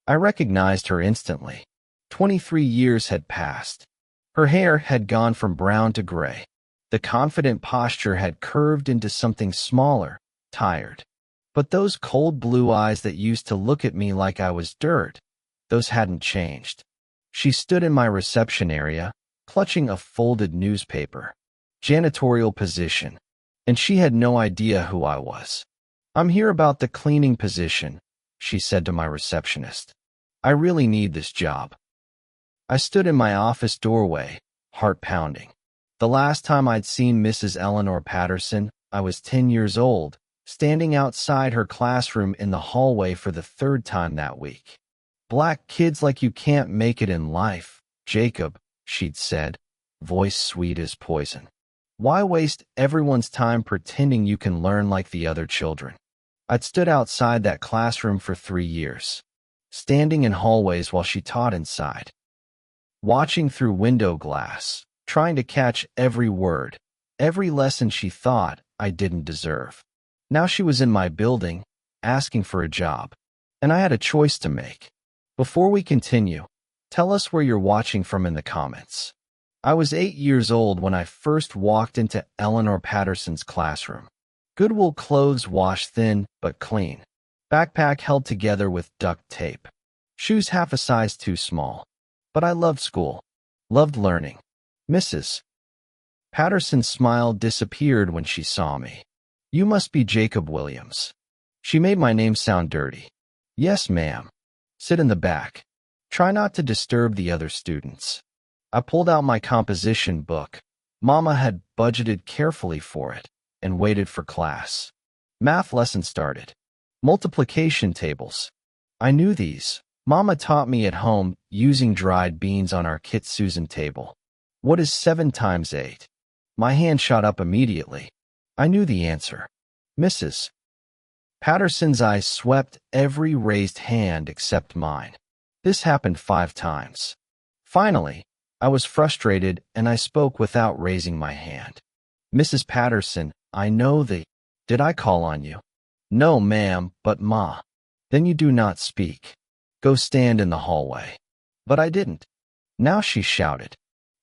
I recognized her instantly. 23 years had passed. Her hair had gone from brown to gray. The confident posture had curved into something smaller, tired. But those cold blue eyes that used to look at me like I was dirt, those hadn't changed. She stood in my reception area, clutching a folded newspaper. Janitorial position. And she had no idea who I was. "I'm here about the cleaning position," she said to my receptionist. "I really need this job." I stood in my office doorway, heart pounding. The last time I'd seen Mrs. Eleanor Patterson, I was 10 years old, standing outside her classroom in the hallway for the third time that week. "Black kids like you can't make it in life, Jacob," she'd said, voice sweet as poison. "Why waste everyone's time pretending you can learn like the other children?" I'd stood outside that classroom for 3 years, standing in hallways while she taught inside, watching through window glass, trying to catch every word, every lesson she thought I didn't deserve. Now she was in my building, asking for a job, and I had a choice to make. Before we continue, tell us where you're watching from in the comments. I was 8 years old when I first walked into Eleanor Patterson's classroom. Goodwill clothes washed thin but clean. Backpack held together with duct tape. Shoes half a size too small. But I loved school. Loved learning. "Mrs. Patterson's smile disappeared when she saw me. "You must be Jacob Williams." She made my name sound dirty. "Yes, ma'am. Sit in the back. Try not to disturb the other students." I pulled out my composition book. Mama had budgeted carefully for it and waited for class. Math lesson started. Multiplication tables. I knew these. Mama taught me at home using dried beans on our Kit Susan table. "What is 7 times 8? My hand shot up immediately. I knew the answer. "Mrs. Patterson's eyes swept every raised hand except mine. This happened 5 times. Finally, I was frustrated and I spoke without raising my hand. "Mrs. Patterson, I know the... Did I call on you?" "No, ma'am, but ma." "Then you do not speak. Go stand in the hallway." But I didn't. Now she shouted.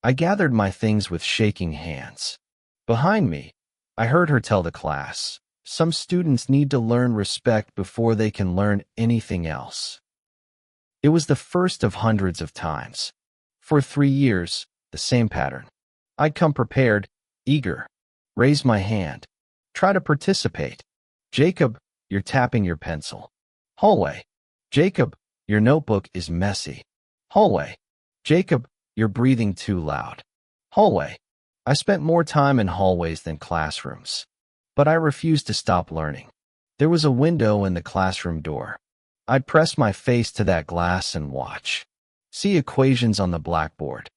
I gathered my things with shaking hands. Behind me, I heard her tell the class, "Some students need to learn respect before they can learn anything else." It was the first of hundreds of times. For 3 years, the same pattern. I'd come prepared, eager, raise my hand, try to participate. "Jacob, you're tapping your pencil." Hallway. "Jacob, your notebook is messy." Hallway. "Jacob, you're breathing too loud." Hallway. I spent more time in hallways than classrooms. But I refused to stop learning. There was a window in the classroom door. I'd press my face to that glass and watch. See equations on the blackboard.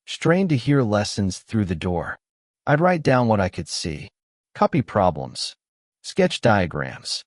Strain to hear lessons through the door. I'd write down what I could see. Copy problems. Sketch diagrams.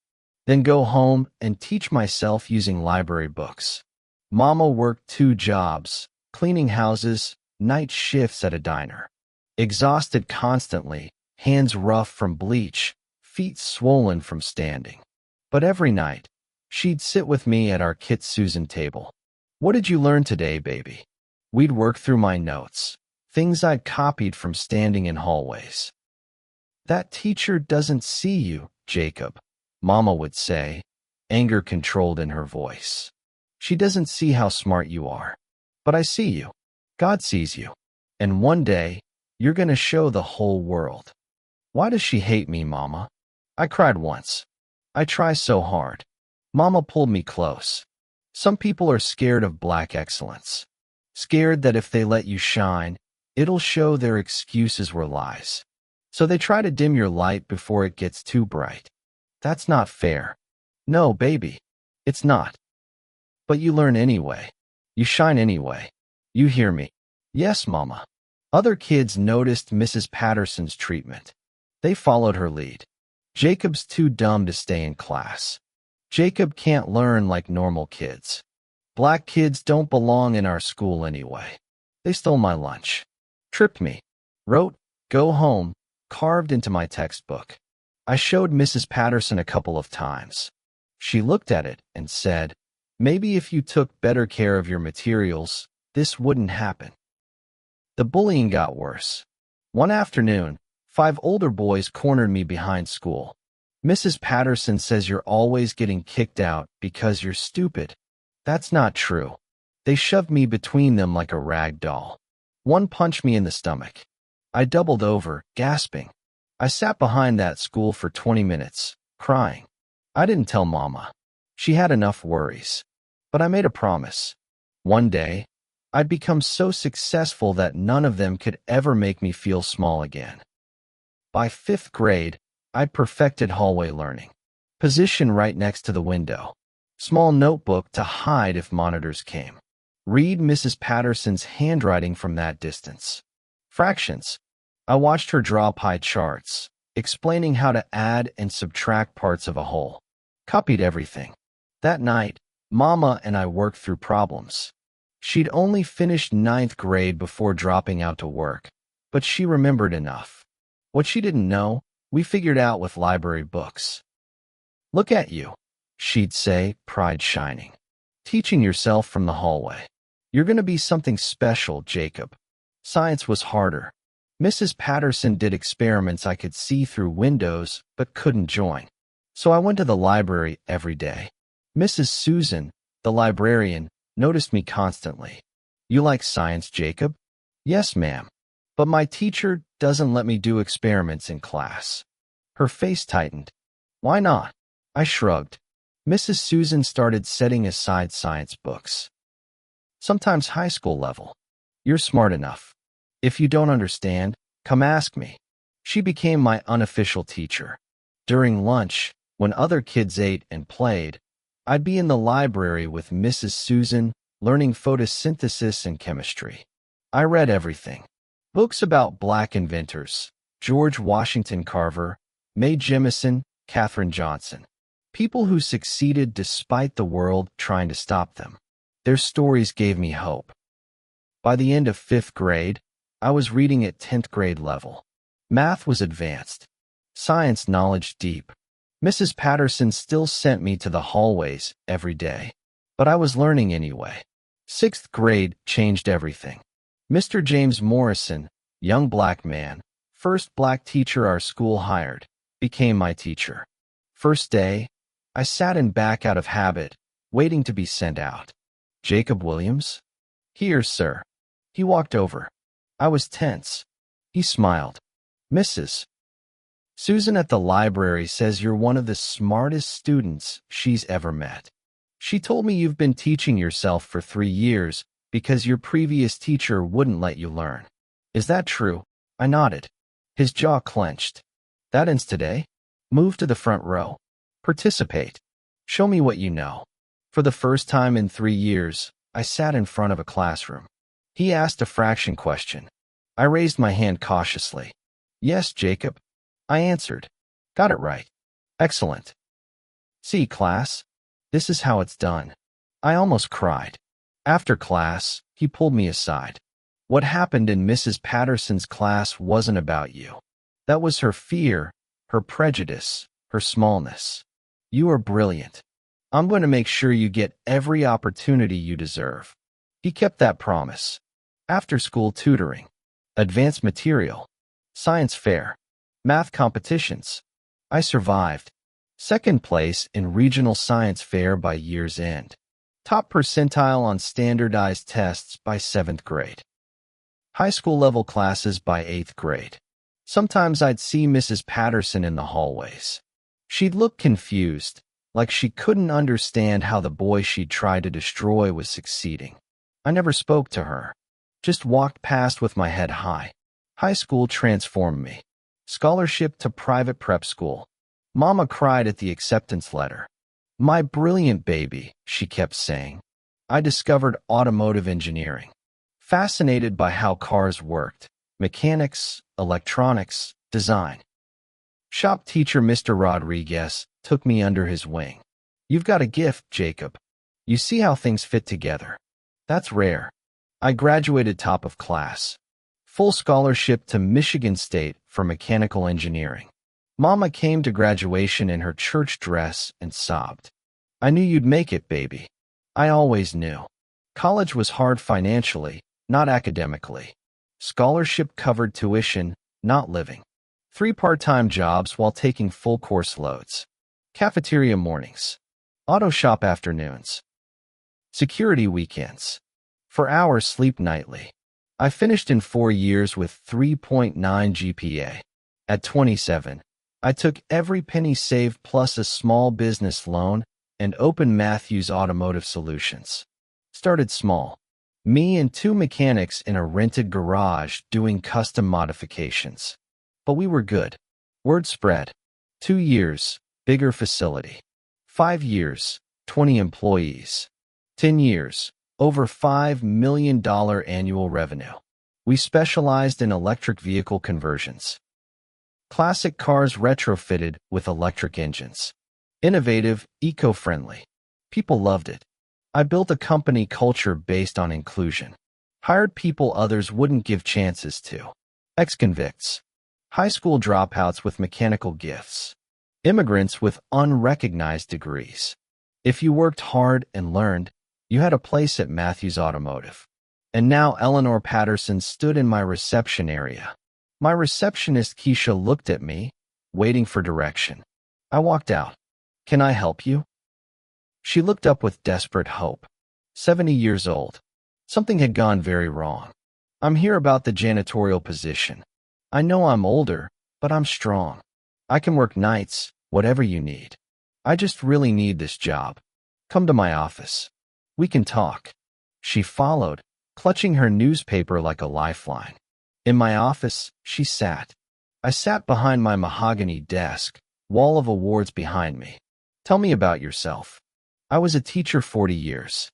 Then go home and teach myself using library books. Mama worked 2 jobs, cleaning houses, night shifts at a diner. Exhausted constantly, hands rough from bleach, feet swollen from standing. But every night, she'd sit with me at our Kit Susan table. "What did you learn today, baby?" We'd work through my notes, things I'd copied from standing in hallways. "That teacher doesn't see you, Jacob," Mama would say, anger controlled in her voice. "She doesn't see how smart you are. But I see you. God sees you. And one day, you're going to show the whole world." "Why does she hate me, Mama?" I cried once. "I try so hard." Mama pulled me close. "Some people are scared of black excellence. Scared that if they let you shine, it'll show their excuses were lies. So they try to dim your light before it gets too bright. That's not fair." "No, baby, it's not. But you learn anyway. You shine anyway. You hear me?" "Yes, Mama." Other kids noticed Mrs. Patterson's treatment. They followed her lead. "Jacob's too dumb to stay in class. Jacob can't learn like normal kids. Black kids don't belong in our school anyway. They stole my lunch. Tripped me. Wrote, 'Go home,' carved into my textbook." I showed Mrs. Patterson a couple of times. She looked at it and said, Maybe if you took better care of your materials, this wouldn't happen. The bullying got worse. One afternoon, 5 older boys cornered me behind school. Mrs. Patterson says you're always getting kicked out because you're stupid. That's not true. They shoved me between them like a rag doll. One punched me in the stomach. I doubled over, gasping. I sat behind that school for 20 minutes, crying. I didn't tell Mama. She had enough worries. But I made a promise. One day, I'd become so successful that none of them could ever make me feel small again. By 5th grade, I'd perfected hallway learning. Position right next to the window. Small notebook to hide if monitors came. Read Mrs. Patterson's handwriting from that distance. Fractions. I watched her draw pie charts, explaining how to add and subtract parts of a whole. Copied everything. That night, Mama and I worked through problems. She'd only finished 9th grade before dropping out to work, but she remembered enough. What she didn't know, we figured out with library books. Look at you, she'd say, pride shining. Teaching yourself from the hallway. You're going to be something special, Jacob. Science was harder. Mrs. Patterson did experiments I could see through windows but couldn't join. So I went to the library every day. Mrs. Susan, the librarian, noticed me constantly. You like science, Jacob? Yes, ma'am. But my teacher doesn't let me do experiments in class. Her face tightened. Why not? I shrugged. Mrs. Susan started setting aside science books. Sometimes high school level. You're smart enough. If you don't understand, come ask me. She became my unofficial teacher. During lunch, when other kids ate and played, I'd be in the library with Mrs. Susan, learning photosynthesis and chemistry. I read everything. Books about black inventors, George Washington Carver, Mae Jemison, Katherine Johnson. People who succeeded despite the world trying to stop them. Their stories gave me hope. By the end of 5th grade, I was reading at 10th grade level. Math was advanced. Science knowledge deep. Mrs. Patterson still sent me to the hallways every day. But I was learning anyway. 6th grade changed everything. Mr. James Morrison, young black man, first black teacher our school hired, became my teacher. First day, I sat in back out of habit, waiting to be sent out. Jacob Williams? Here, sir. He walked over. I was tense. He smiled. Mrs. Susan at the library says you're one of the smartest students she's ever met. She told me you've been teaching yourself for 3 years because your previous teacher wouldn't let you learn. Is that true? I nodded. His jaw clenched. That ends today? Move to the front row. Participate. Show me what you know. For the first time in 3 years, I sat in front of a classroom. He asked a fraction question. I raised my hand cautiously. Yes, Jacob. I answered. Got it right. Excellent. See, class? This is how it's done. I almost cried. After class, he pulled me aside. What happened in Mrs. Patterson's class wasn't about you. That was her fear, her prejudice, her smallness. You are brilliant. I'm going to make sure you get every opportunity you deserve. He kept that promise. After-school tutoring, advanced material, science fair, math competitions. I survived. 2nd place in regional science fair by year's end. Top percentile on standardized tests by 7th grade. High school level classes by 8th grade. Sometimes I'd see Mrs. Patterson in the hallways. She'd look confused, like she couldn't understand how the boy she'd tried to destroy was succeeding. I never spoke to her, just walked past with my head high. High school transformed me. Scholarship to private prep school. Mama cried at the acceptance letter. My brilliant baby, she kept saying. I discovered automotive engineering. Fascinated by how cars worked, mechanics, electronics, design. Shop teacher Mr. Rodriguez took me under his wing. You've got a gift, Jacob. You see how things fit together. That's rare. I graduated top of class. Full scholarship to Michigan State for mechanical engineering. Mama came to graduation in her church dress and sobbed. I knew you'd make it, baby. I always knew. College was hard financially, not academically. Scholarship covered tuition, not living. 3 part-time jobs while taking full course loads. Cafeteria mornings. Auto shop afternoons. Security weekends. For hours sleep nightly. I finished in 4 years with 3.9 GPA. At 27, I took every penny saved plus a small business loan and opened Matthews Automotive Solutions. Started small. Me and 2 mechanics in a rented garage doing custom modifications. But we were good. Word spread. 2 years, bigger facility. 5 years, 20 employees. 10 years, over $5 million annual revenue. We specialized in electric vehicle conversions. Classic cars retrofitted with electric engines. Innovative, eco-friendly. People loved it. I built a company culture based on inclusion. Hired people others wouldn't give chances to. Ex-convicts. High school dropouts with mechanical gifts. Immigrants with unrecognized degrees. If you worked hard and learned, you had a place at Matthews Automotive. And now Eleanor Patterson stood in my reception area. My receptionist Keisha looked at me, waiting for direction. I walked out. "Can I help you?" She looked up with desperate hope. 70 years old. Something had gone very wrong. "I'm here about the janitorial position. I know I'm older, but I'm strong. I can work nights, whatever you need. I just really need this job. Come to my office. We can talk." She followed, clutching her newspaper like a lifeline. In my office, she sat. I sat behind my mahogany desk, wall of awards behind me. "Tell me about yourself." "I was a teacher 40 years.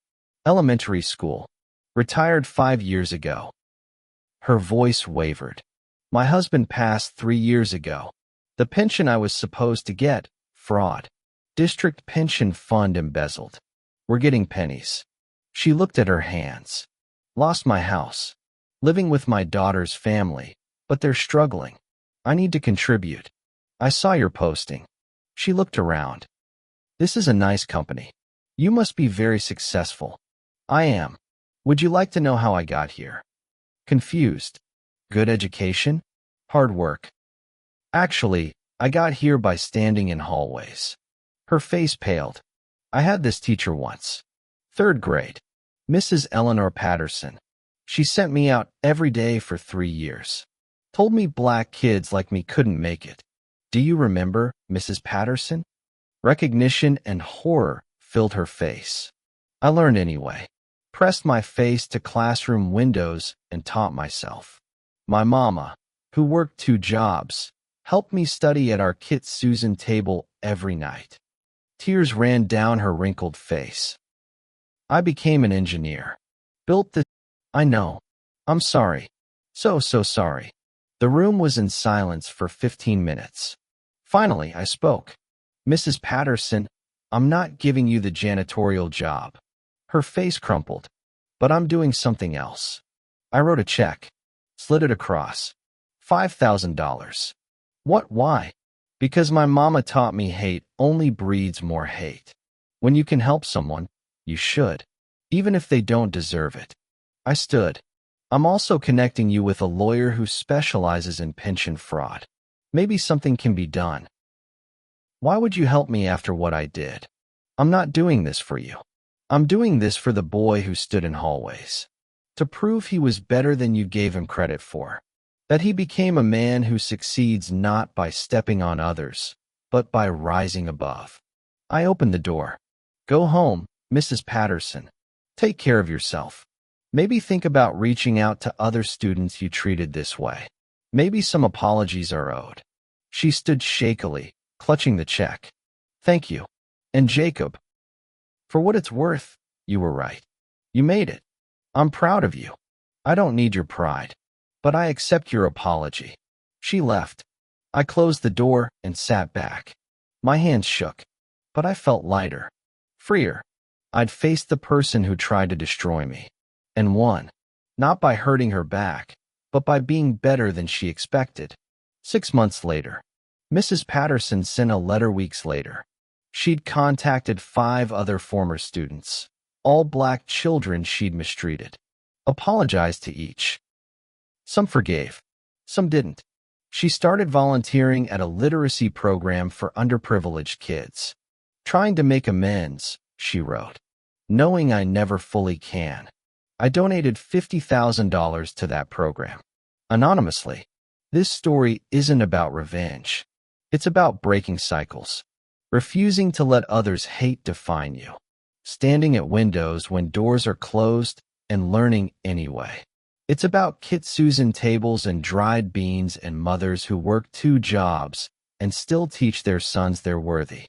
Elementary school. Retired 5 years ago." Her voice wavered. "My husband passed 3 years ago. The pension I was supposed to get, fraud. District pension fund embezzled. We're getting pennies." She looked at her hands. "Lost my house. Living with my daughter's family, but they're struggling. I need to contribute. I saw your posting." She looked around. "This is a nice company. You must be very successful." "I am. Would you like to know how I got here?" Confused. "Good education? Hard work?" "Actually, I got here by standing in hallways." Her face paled. "I had this teacher once. 3rd grade. Mrs. Eleanor Patterson. She sent me out every day for 3 years. Told me black kids like me couldn't make it. Do you remember, Mrs. Patterson?" Recognition and horror filled her face. I learned anyway. Pressed my face to classroom windows and taught myself. My mama, who worked 2 jobs, helped me study at our Kit Susan table every night. Tears ran down her wrinkled face. I became an engineer. Built the... I know. I'm sorry. So sorry. The room was in silence for 15 minutes. Finally, I spoke. "Mrs. Patterson, I'm not giving you the janitorial job." Her face crumpled. "But I'm doing something else." I wrote a check. Slid it across. $5,000. "What? Why?" "Because my mama taught me hate only breeds more hate. When you can help someone, you should, even if they don't deserve it." I stood. "I'm also connecting you with a lawyer who specializes in pension fraud. Maybe something can be done." "Why would you help me after what I did?" "I'm not doing this for you. I'm doing this for the boy who stood in hallways. To prove he was better than you gave him credit for. That he became a man who succeeds not by stepping on others, but by rising above." I opened the door. "Go home, Mrs. Patterson. Take care of yourself. Maybe think about reaching out to other students you treated this way. Maybe some apologies are owed." She stood shakily, clutching the check. "Thank you. And Jacob. For what it's worth, you were right. You made it. I'm proud of you. I don't need your pride. But I accept your apology." She left. I closed the door and sat back. My hands shook, but I felt lighter. Freer. I'd faced the person who tried to destroy me. And won. Not by hurting her back, but by being better than she expected. 6 months later. Mrs. Patterson sent a letter weeks later. She'd contacted 5 other former students, all black children she'd mistreated, apologized to each. Some forgave, some didn't. She started volunteering at a literacy program for underprivileged kids. Trying to make amends, she wrote, knowing I never fully can. I donated $50,000 to that program. Anonymously. This story isn't about revenge. It's about breaking cycles. Refusing to let others' hate define you. Standing at windows when doors are closed and learning anyway. It's about Kitsuzen tables and dried beans and mothers who work 2 jobs and still teach their sons they're worthy.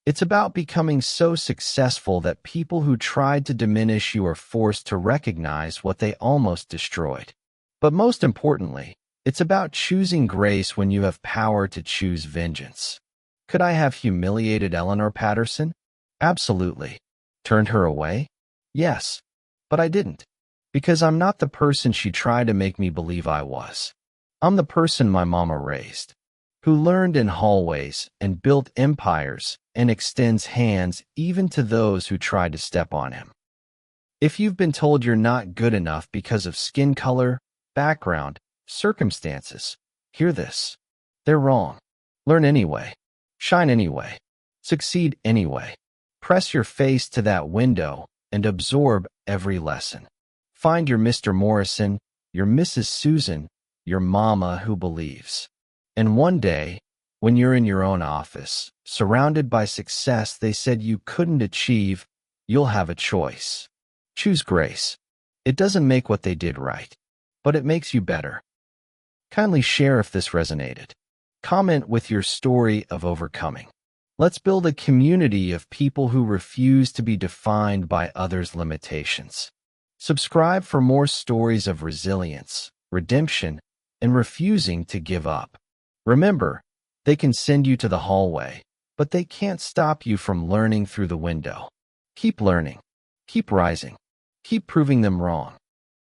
It's about becoming so successful that people who tried to diminish you are forced to recognize what they almost destroyed. But most importantly, it's about choosing grace when you have power to choose vengeance. Could I have humiliated Eleanor Patterson? Absolutely. Turned her away? Yes. But I didn't. Because I'm not the person she tried to make me believe I was. I'm the person my mama raised, who learned in hallways and built empires and extends hands even to those who tried to step on him. If you've been told you're not good enough because of skin color, background, circumstances, hear this. They're wrong. Learn anyway. Shine anyway. Succeed anyway. Press your face to that window and absorb every lesson. Find your Mr. Morrison, your Mrs. Susan, your mama who believes. And one day, when you're in your own office, surrounded by success they said you couldn't achieve, you'll have a choice. Choose grace. It doesn't make what they did right, but it makes you better. Kindly share if this resonated. Comment with your story of overcoming. Let's build a community of people who refuse to be defined by others' limitations. Subscribe for more stories of resilience, redemption, and refusing to give up. Remember, they can send you to the hallway, but they can't stop you from learning through the window. Keep learning. Keep rising. Keep proving them wrong.